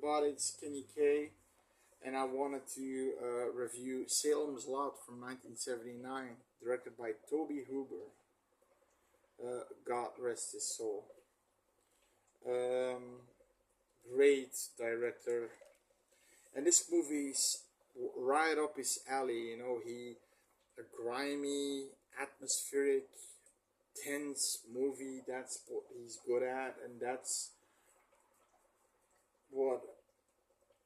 everybody, it's Kenny K, and I wanted to review Salem's Lot from 1979, directed by Toby Hooper. God rest his soul. Great director, and this movie's right up his alley. He a grimy, atmospheric, tense movie. That's what he's good at, and what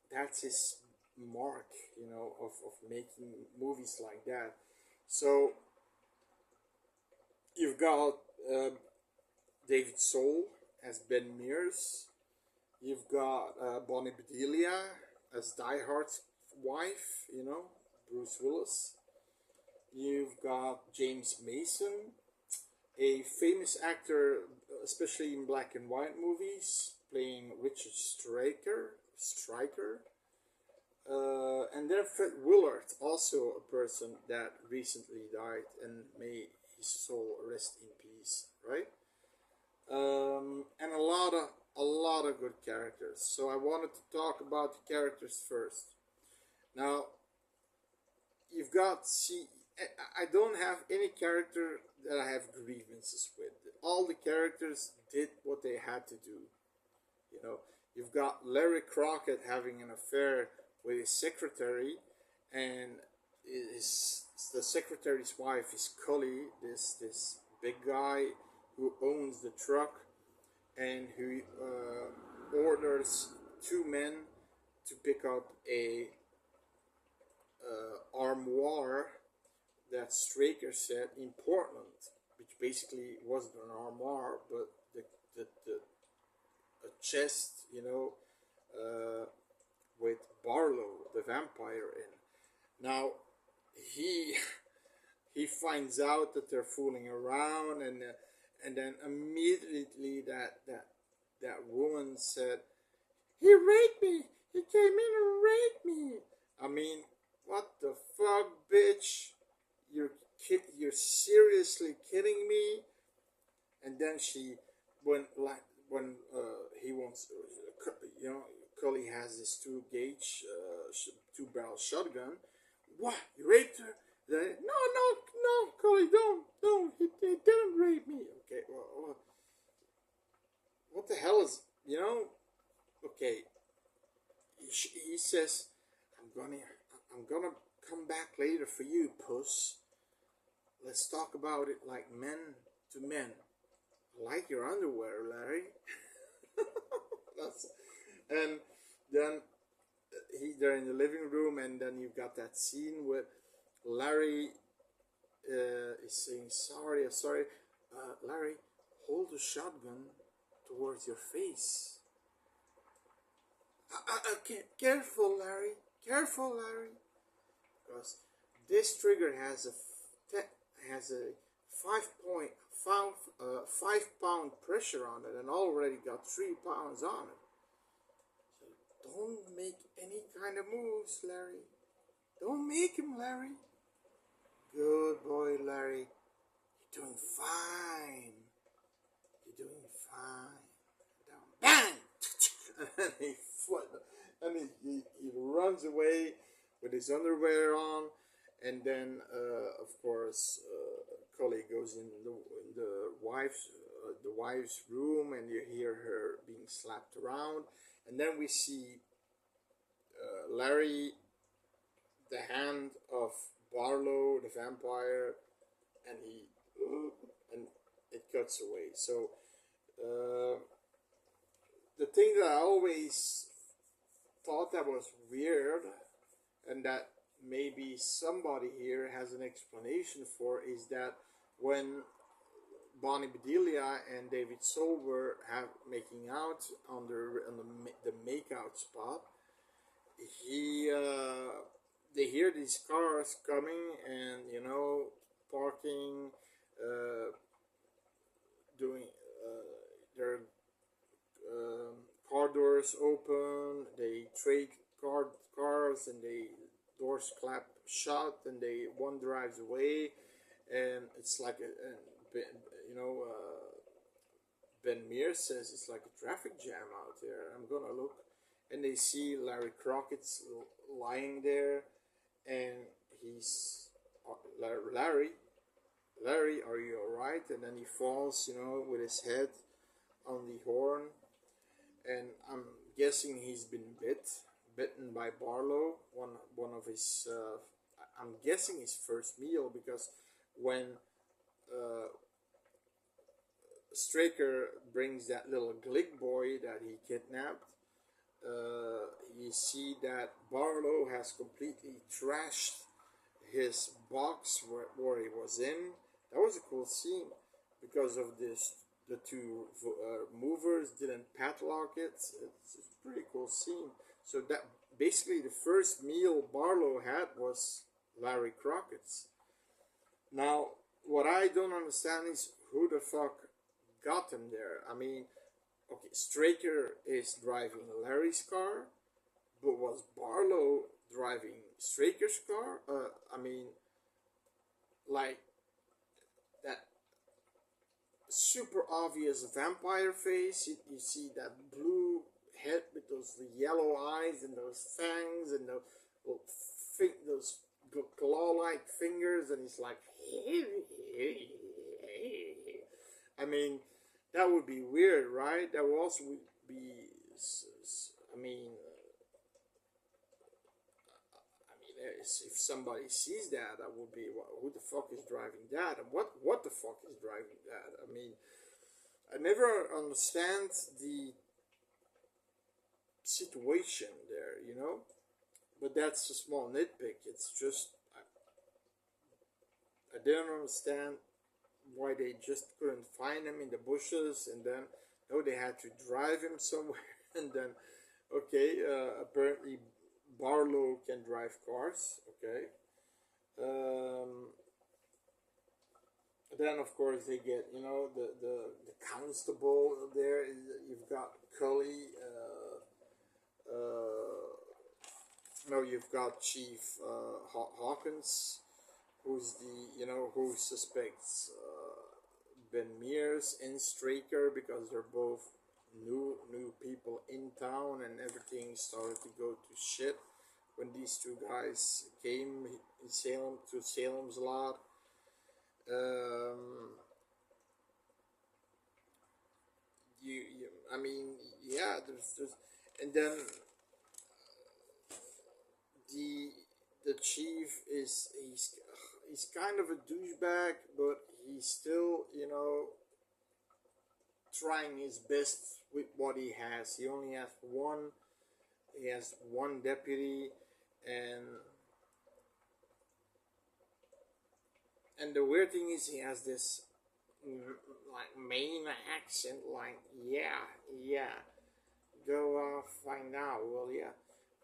that's his mark, of making movies like that. So you've got David Soul as Ben Mears. You've got Bonnie Bedelia as Die Hard's wife, Bruce Willis. You've got James Mason, a famous actor, especially in black and white movies, playing Richard Stryker. And then Fred Willard, also a person that recently died, and may his soul rest in peace, right? And a lot of good characters. So I wanted to talk about the characters first. Now, you've got I don't have any character that I have grievances with. All the characters did what they had to do. You've got Larry Crockett having an affair with his secretary, and the secretary's wife is Cully, this big guy who owns the truck, and who orders two men to pick up a armoire that Straker said in Portland, which basically wasn't an armoire, but a chest, with Barlow, the vampire, in. Now, he finds out that they're fooling around, and then immediately that woman said, "He raped me. He came in and raped me." I mean, what the fuck, bitch? You're seriously kidding me? And then when he wants, Cully has this two-barrel shotgun. What? You raped her? No, Cully, don't. He didn't rape me. Okay, well, what the hell is, Okay, he says, I'm gonna come back later for you, puss. Let's talk about it like men to men. I like your underwear, Larry. And then they're in the living room, and then you've got that scene where Larry is saying, sorry, Larry, hold the shotgun towards your face. Careful, Larry, because this trigger has a 5-pound pressure on it, and already got 3 pounds on it. So don't make any kind of moves, Larry. Don't make him, Larry. Good boy, Larry. You're doing fine. Bang! And he runs away with his underwear on, and then of course Cully goes in the wife's room, and you hear her being slapped around, and then we see Larry, the hand of Barlow, the vampire, and it cuts away. So the thing that I always thought that was weird, and that maybe somebody here has an explanation for, is that when Bonnie Bedelia and David Soul were making out on the makeout spot, they hear these cars coming, and parking, doing their car doors open, they trade cars, and they doors clap shut, and one drives away, and it's like Ben Mears says it's like a traffic jam out there. I'm gonna look, and they see Larry Crockett's lying there, and he's Larry, Larry, are you alright? And then he falls, with his head on the horn, and I'm guessing he's been bitten by Barlow, one of his. I'm guessing his first meal, because when uh, Straker brings that little Glick boy that he kidnapped, you see that Barlow has completely trashed his box where he was in. That was a cool scene because of this. The two movers didn't padlock it. It's a pretty cool scene. So that basically the first meal Barlow had was Larry Crockett's. Now, what I don't understand is who the fuck got him there. I mean, okay, Straker is driving Larry's car, but was Barlow driving Straker's car? I mean, like that super obvious vampire face. You see that blue head with those yellow eyes and those fangs and those claw-like fingers, and he's like, I mean, that would be weird, right? That would also be, I mean, if somebody sees that, that would be, who the fuck is driving that, and what the fuck is driving that? I mean, I never understand the situation there. But that's a small nitpick. It's just I didn't understand why they just couldn't find him in the bushes, and then they had to drive him somewhere, and then okay, apparently Barlow can drive cars. Okay. Then of course they get the constable there. You've got Cully. No, you've got Chief Hawkins, who's who suspects Ben Mears and Straker, because they're both new people in town, and everything started to go to shit when these two guys came in Salem's lot. I mean, yeah, there's and then the the chief he's kind of a douchebag, but he's still trying his best with what he has. He only has one. He has one deputy, and the weird thing is he has this like Maine accent, like yeah, go find out. Well, yeah,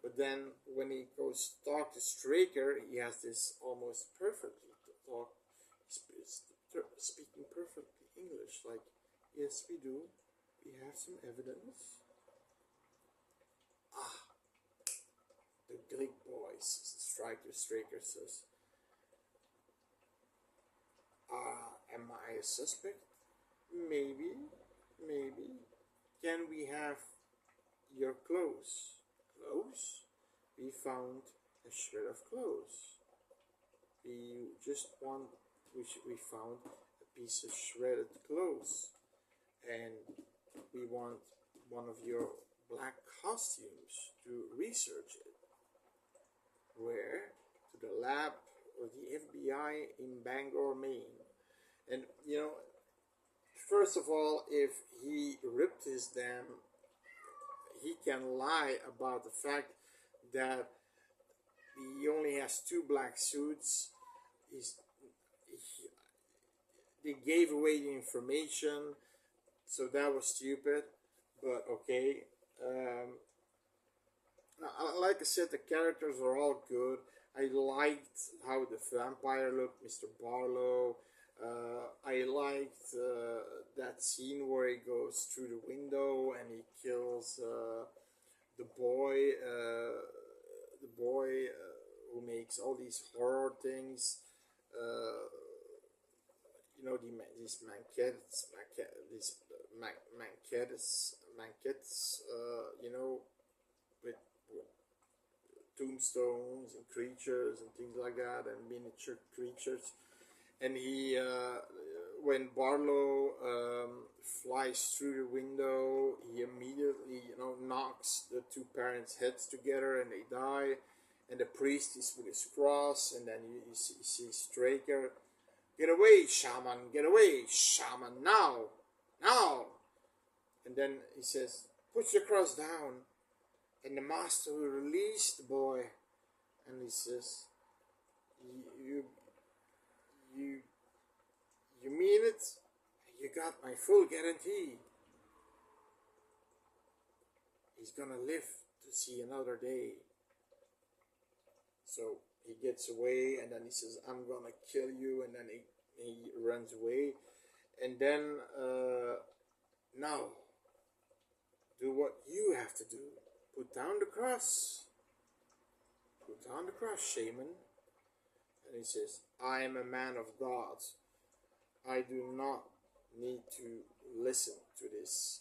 but then when he goes to talk to Straker, he has this almost perfectly talk, speaking perfectly English. Like, yes, we do. We have some evidence. Ah, the Greek boys. Straker says, am I a suspect? Maybe. Can we have your clothes? Clothes? We found a shred of clothes. We found a piece of shredded clothes, and we want one of your black costumes to research it. Where? To the lab of the FBI in Bangor, Maine. And first of all, if he ripped his dam, he can lie about the fact that he only has two black suits. They gave away the information, so that was stupid. But okay. Like I said, the characters are all good. I liked how the vampire looked, Mr. Barlow. I liked that scene where he goes through the window and he kills the boy, who makes all these horror things. These manquettes, tombstones and creatures and things like that, and miniature creatures. And he when Barlow flies through the window, he immediately, knocks the two parents' heads together and they die. And the priest is with his cross, and then you see Straker, get away, shaman, get away, shaman, now, now. And then he says, put your cross down. And the master will release the boy. And he says, you, you, you mean it? You got my full guarantee. He's gonna live to see another day. So he gets away, and then he says, I'm gonna kill you, and then he runs away. And then, now, do what you have to do. Put down the cross. Put down the cross, shaman. And he says, I am a man of God. I do not need to listen to this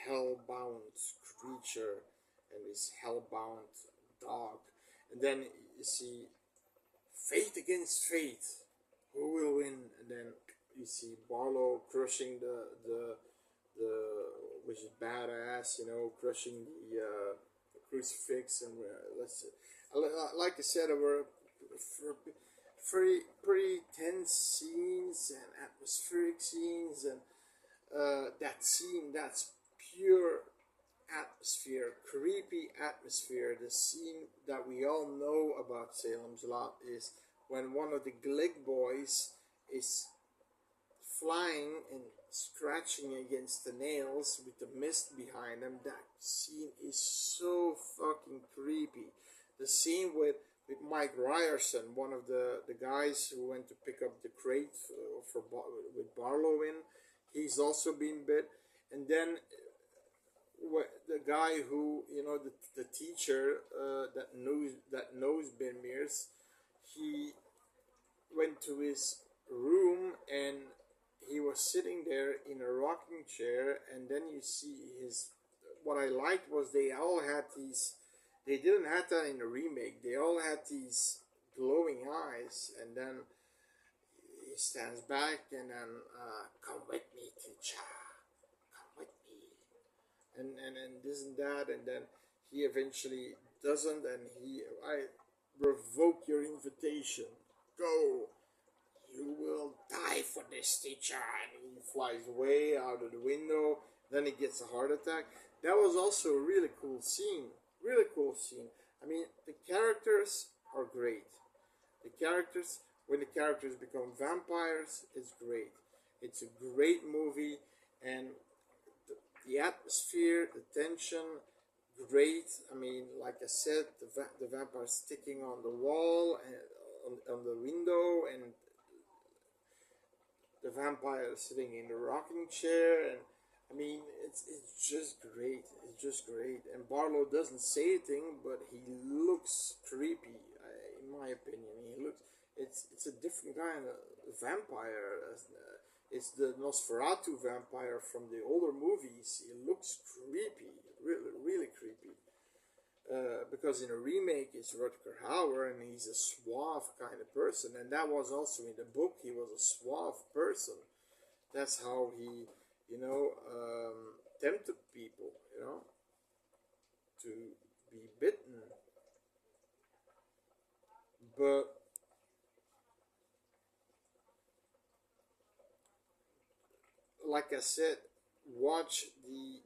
hellbound creature and this hellbound dog. And then you see fate against fate. Who will win? And then you see Barlow crushing the which is badass, crushing the crucifix. And like I said, there were pretty tense scenes and atmospheric scenes, and that scene, that's pure atmosphere, creepy atmosphere. The scene that we all know about Salem's Lot is when one of the Glick boys is flying and scratching against the nails with the mist behind them. That scene is so fucking creepy. The scene with Mike Ryerson, one of the guys who went to pick up the crate with Barlow in, he's also been bit. And then the guy who, the teacher that knows Ben Mears, he went to his room and he was sitting there in a rocking chair. And then you see what I liked was they all had these. They didn't have that in the remake. They all had these glowing eyes, and then he stands back and then, come with me, teacher, come with me, and this and that, and then he eventually doesn't, and I revoke your invitation. Go, you will die for this, teacher, and he flies away out of the window. Then he gets a heart attack. That was also a really cool scene. Really cool scene. I mean, the characters are great. When the characters become vampires, it's great. It's a great movie, and the atmosphere, the tension, great. I mean, like I said, the vampire sticking on the wall and on the window, and the vampire sitting in the rocking chair, and I mean, it's just great. It's just great. And Barlow doesn't say a thing, but he looks creepy. In my opinion, he looks. It's a different kind of vampire. It's the Nosferatu vampire from the older movies. He looks creepy, really, really creepy. Because in a remake, it's Rutger Hauer, and he's a suave kind of person. And that was also in the book. He was a suave person. That's how he. Tempted people, to be bitten. But like I said, watch the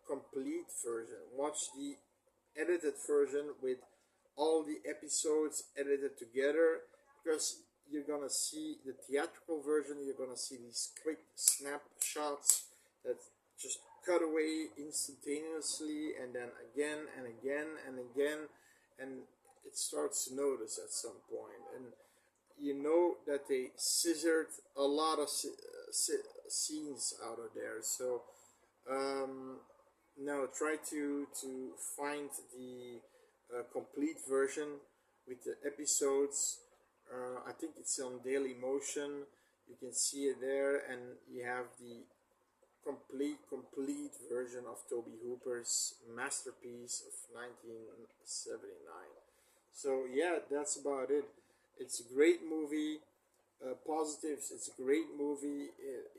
complete version. Watch the edited version with all the episodes edited together, because you're gonna see the theatrical version. You're gonna see these quick snapshots that just cut away instantaneously, and then again and again and again, and it starts to notice at some point. And you know that they scissored a lot of scenes out of there. So now try to find the complete version with the episodes. I think it's on Daily Motion. You can see it there, and you have the complete version of Toby Hooper's masterpiece of 1979. So yeah, that's about it. It's a great movie. Positives, it's a great movie.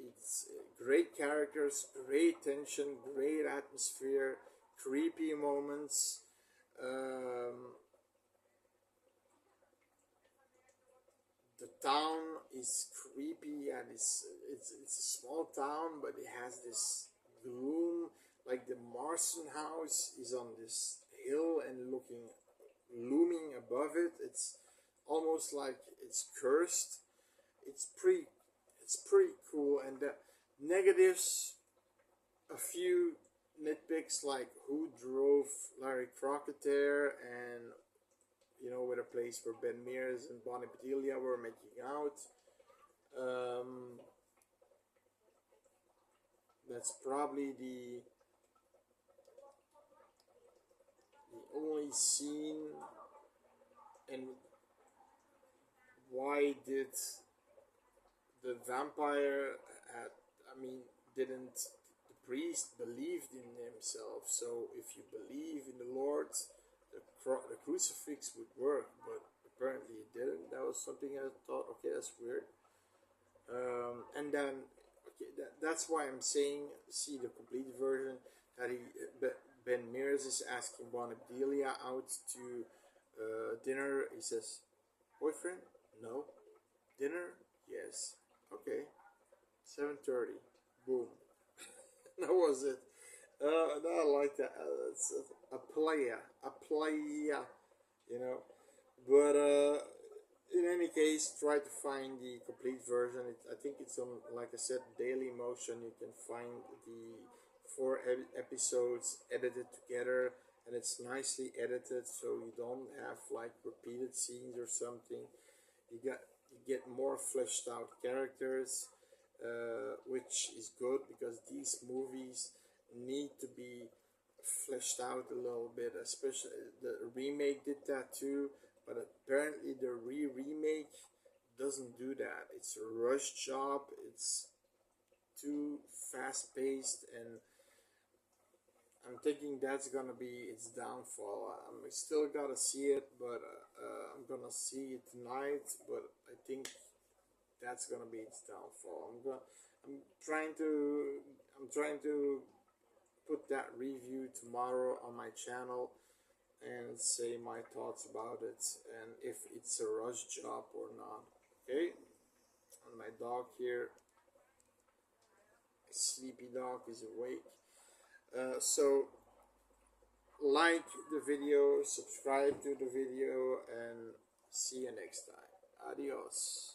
It's great characters, great tension, great atmosphere, creepy moments. Um, the town is creepy, and it's a small town, but it has this gloom. Like the Marston house is on this hill and looming above it. It's almost like it's cursed. It's pretty it's pretty cool. And the negatives, a few nitpicks like who drove Larry Crockett there, and with a place where Ben Mears and Bonnie Bedelia were making out. Um, that's probably the only scene. And why did the vampire didn't the priest believed in himself? So if you believe in the Lord, the crucifix would work, but apparently it didn't. That was something I thought, okay, that's weird. And then, okay, that's why I'm saying, see the complete version, that Ben Mears is asking Bonabilia out to dinner. He says, boyfriend? No. Dinner? Yes. Okay. 7:30. Boom. That was it. I like that. It's a player, you know. But in any case, try to find the complete version. I think it's on, like I said, Daily Motion. You can find the four episodes edited together, and it's nicely edited, so you don't have like repeated scenes or something. You get more fleshed out characters, which is good because these movies need to be fleshed out a little bit. Especially the remake did that too, but apparently the remake doesn't do that. It's a rush job. It's too fast paced, and I'm thinking that's gonna be its downfall. I'm still gotta see it, but I'm gonna see it tonight. But I think that's gonna be its downfall. I'm trying to I'm trying to put that review tomorrow on my channel and say my thoughts about it, and if it's a rush job or not. Okay, and my dog here, sleepy dog, is awake. So like the video, subscribe to the video, and see you next time. Adios.